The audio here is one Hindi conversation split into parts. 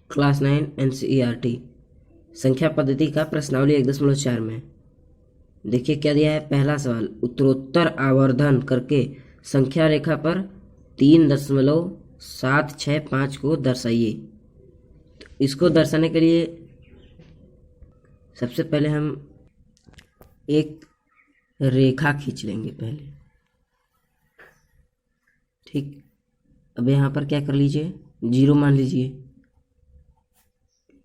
क्लास 9 NCERT संख्या पद्धति का प्रश्नावली 1.4 में देखिए क्या दिया है। पहला सवाल, उत्तरोत्तर आवर्धन करके संख्या रेखा पर 3.765 को दर्शाइए। तो इसको दर्शाने के लिए सबसे पहले हम एक रेखा खींच लेंगे पहले, ठीक। अब यहाँ पर क्या कर लीजिए, 0 मान लीजिए।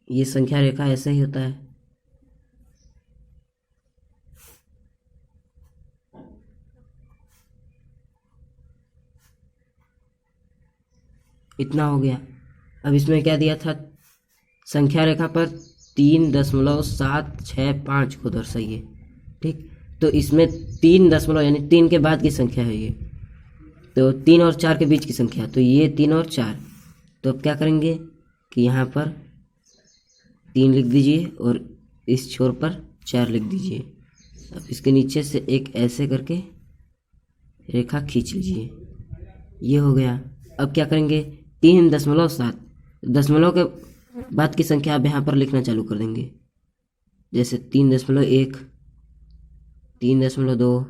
ये संख्या रेखा ऐसे ही होता है। इतना हो गया। अब इसमें क्या दिया था, संख्या रेखा पर 3.765 को दर्शाइए, ठीक। तो इसमें 3 दशमलव यानी 3 के बाद की संख्या है ये, तो 3 और 4 के बीच की संख्या, तो ये 3 और 4। तो अब क्या करेंगे कि यहाँ पर 3 लिख दीजिए और इस छोर पर 4 लिख दीजिए। अब इसके नीचे से एक ऐसे करके रेखा खींच लीजिए, ये हो गया। अब क्या करेंगे, 3.7 दशमलव के बाद की संख्या अब यहाँ पर लिखना चालू कर देंगे, जैसे 3.1, 3.2,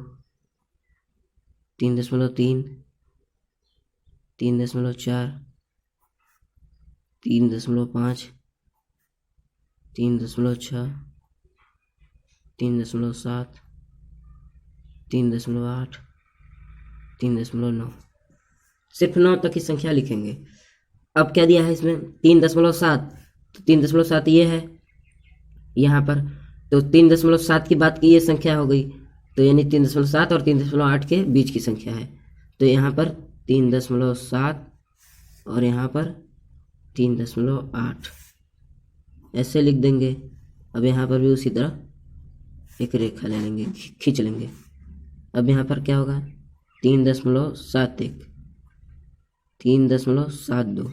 3.3, 3.4, 3.5, 3.6, 3.7, 3.8, 3.9, सिर्फ 9 तक की संख्या लिखेंगे। अब क्या दिया है इसमें, 3.7, तो 3.7 ये है यहाँ पर, तो 3.7 की बात की ये संख्या हो गई, तो यानी 3.7 और 3.8 के बीच की संख्या है। तो यहाँ पर 3.7 और यहाँ पर 3.8 ऐसे लिख देंगे। अब यहाँ पर भी उसी तरह एक रेखा ले लेंगे, खींच लेंगे। अब यहाँ पर क्या होगा, 3.71, 3.72,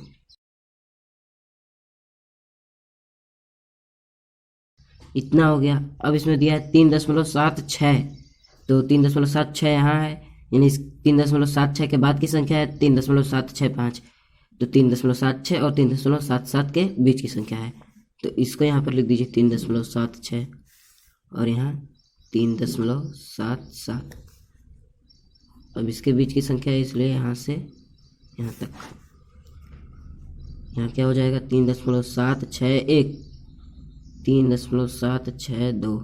इतना हो गया। अब इसमें दिया है 3.76, तो 3.76 यहाँ है, यानी इस 3.76 के बाद की संख्या है 3.765, तो 3.76 और 3.77 के बीच की संख्या है, तो इसको यहाँ पर लिख दीजिए 3.76 और यहाँ 3.77। अब इसके बीच की संख्या है, इसलिए यहाँ से यहाँ तक, यहाँ क्या हो जाएगा, 3.761, 3.762।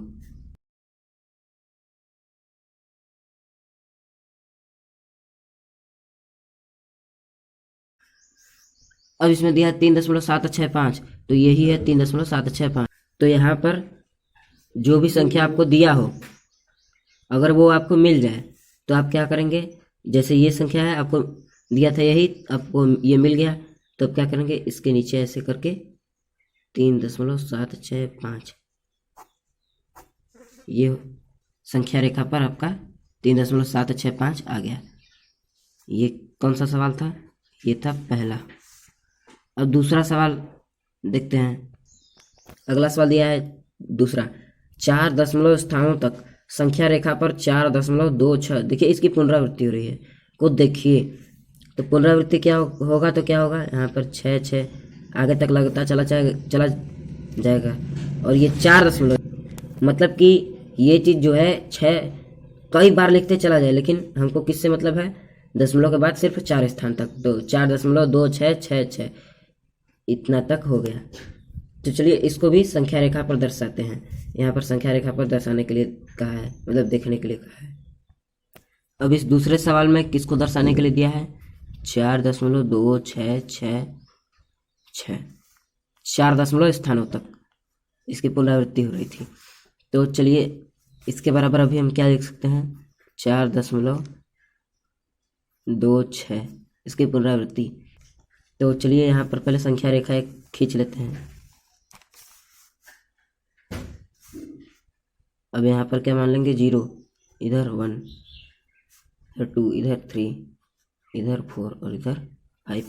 अब इसमें दिया है 3.765, तो यही है 3.765। तो यहाँ पर जो भी संख्या आपको दिया हो, अगर वो आपको मिल जाए तो आप क्या करेंगे, जैसे ये संख्या है आपको दिया था यही, आपको ये मिल गया, तो अब क्या करेंगे, इसके नीचे ऐसे करके 3.765, ये संख्या रेखा पर आपका 3.765 आ गया। ये कौन सा सवाल था, ये था पहला। अब दूसरा सवाल देखते हैं। अगला सवाल दिया है दूसरा, 4 दशमलव स्थानों तक संख्या रेखा पर 4.26, देखिए इसकी पुनरावृत्ति हो रही है, को देखिए। तो पुनरावृत्ति क्या होगा, तो क्या होगा, यहाँ पर 6 6 आगे तक लगता चला जाएगा, और ये 4 दशमलव, मतलब कि ये चीज़ जो है 6 कई बार लिखते चला जाए, लेकिन हमको किससे मतलब है, दशमलव के बाद सिर्फ 4 स्थान तक, तो 4.2666 इतना तक हो गया। तो चलिए इसको भी संख्या रेखा पर दर्शाते हैं। यहाँ पर संख्या रेखा पर दर्शाने के लिए कहा है, मतलब देखने के लिए कहा है। अब इस दूसरे सवाल में किसको दर्शाने के लिए दिया है, 4.26666, 4 दशमलव स्थानों तक इसकी पुनरावृत्ति हो रही थी। तो चलिए इसके बराबर अभी हम क्या लिख सकते हैं, 4.26 इसकी पुनरावृत्ति। तो चलिए यहाँ पर पहले संख्या रेखा एक खींच लेते हैं। अब यहाँ पर क्या मान लेंगे, 0, इधर 1, इधर 2, इधर 3, इधर 4 और इधर 5।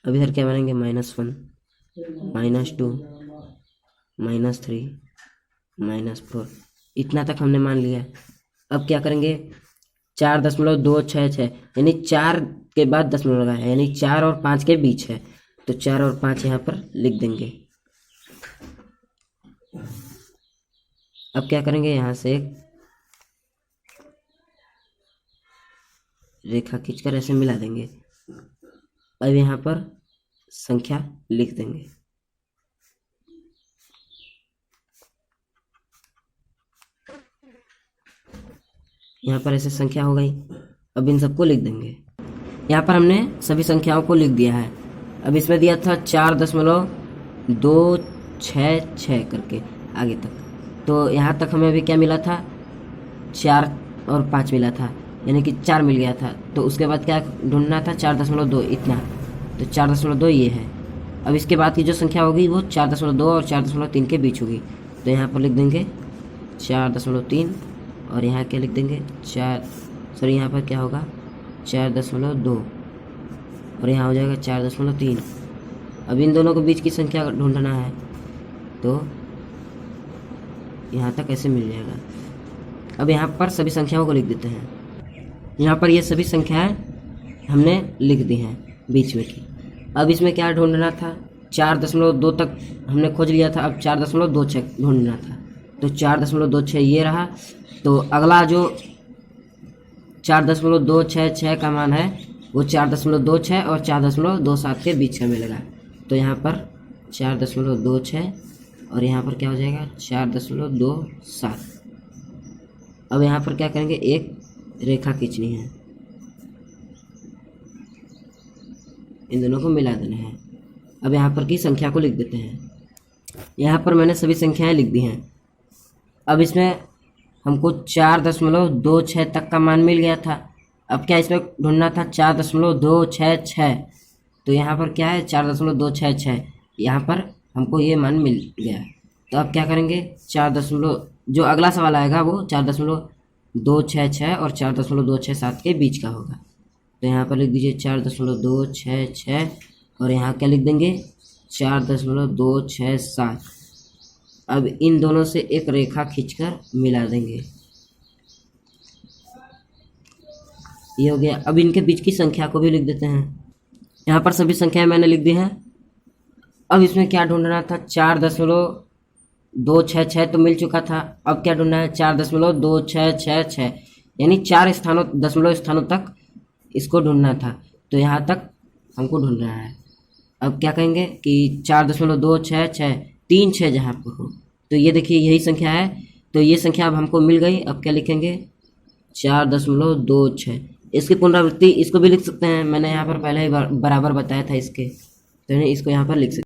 अब इधर क्या मानेंगे, -1, -2, -3, -4, इतना तक हमने मान लिया। अब क्या करेंगे, 4.266 यानी 4 के बाद दशमलव लगा है, यानी 4 और 5 के बीच है, तो 4 और 5 यहाँ पर लिख देंगे। अब क्या करेंगे, यहाँ से एक रेखा खींचकर ऐसे मिला देंगे। अब यहाँ पर संख्या लिख देंगे। यहाँ पर ऐसे संख्या हो गई। अब इन सबको लिख देंगे। यहाँ पर हमने सभी संख्याओं को लिख दिया है। अब इसमें दिया था 4.266 करके आगे तक, तो यहाँ तक हमें अभी क्या मिला था, 4 और 5 मिला था, यानी कि 4 मिल गया था। तो उसके बाद क्या ढूंढना था, 4.2 इतना, तो 4.2 ये है। अब इसके बाद की जो संख्या होगी वो 4.2 और 4.3 के बीच होगी, तो यहाँ पर लिख देंगे 4.3 और यहाँ क्या लिख देंगे यहाँ पर क्या होगा 4.2 और यहाँ हो जाएगा 4.3। अब इन दोनों के बीच की संख्या ढूंढना है, तो यहाँ तक ऐसे मिल जाएगा। अब यहाँ पर सभी संख्याओं को लिख देते हैं। यहाँ पर ये सभी संख्याएं हमने लिख दी हैं बीच में की। अब इसमें क्या ढूंढना था, 4.2 तक हमने खोज लिया था। अब 4.26 ढूंढना था, तो 4.26 ये रहा। तो अगला जो 4.266 का मान है वो 4.26 और 4.27 के बीच का मिलेगा। तो यहाँ पर 4.26 और यहाँ पर क्या हो जाएगा 4.27। अब यहाँ पर क्या करेंगे, एक रेखा खींचनी है, इन दोनों को मिला देना है। अब यहाँ पर की संख्या को लिख देते हैं। यहाँ पर मैंने सभी संख्याएं लिख दी हैं। अब इसमें हमको 4.26 तक का मान मिल गया था। अब क्या इसमें ढूंढना था 4.266, तो यहाँ पर क्या है 4.266, यहाँ पर हमको ये मान मिल गया। तो अब क्या करेंगे, जो अगला सवाल आएगा वो 4.266 और 4.267 के बीच का होगा। तो यहाँ पर लिख दीजिए 4.266 और यहाँ क्या लिख देंगे 4.267। अब इन दोनों से एक रेखा खींचकर मिला देंगे, ये हो गया। अब इनके बीच की संख्या को भी लिख देते हैं। यहाँ पर सभी संख्याएं मैंने लिख दी हैं। अब इसमें क्या ढूंढना था, 4.266 तो मिल चुका था। अब क्या ढूंढना है 4.2666, यानी 4 दशमलव स्थानों तक इसको ढूंढना था। तो यहाँ तक हमको ढूंढना है। अब क्या कहेंगे कि 4.266 3 6 जहाँ पर हो, तो ये देखिए यही संख्या है। तो ये संख्या अब हमको मिल गई। अब क्या लिखेंगे 4.26। इसकी पुनरावृत्ति इसको भी लिख सकते हैं, मैंने यहाँ पर पहले ही बराबर बताया था इसके, तो इसको यहाँ पर लिख सकते हैं।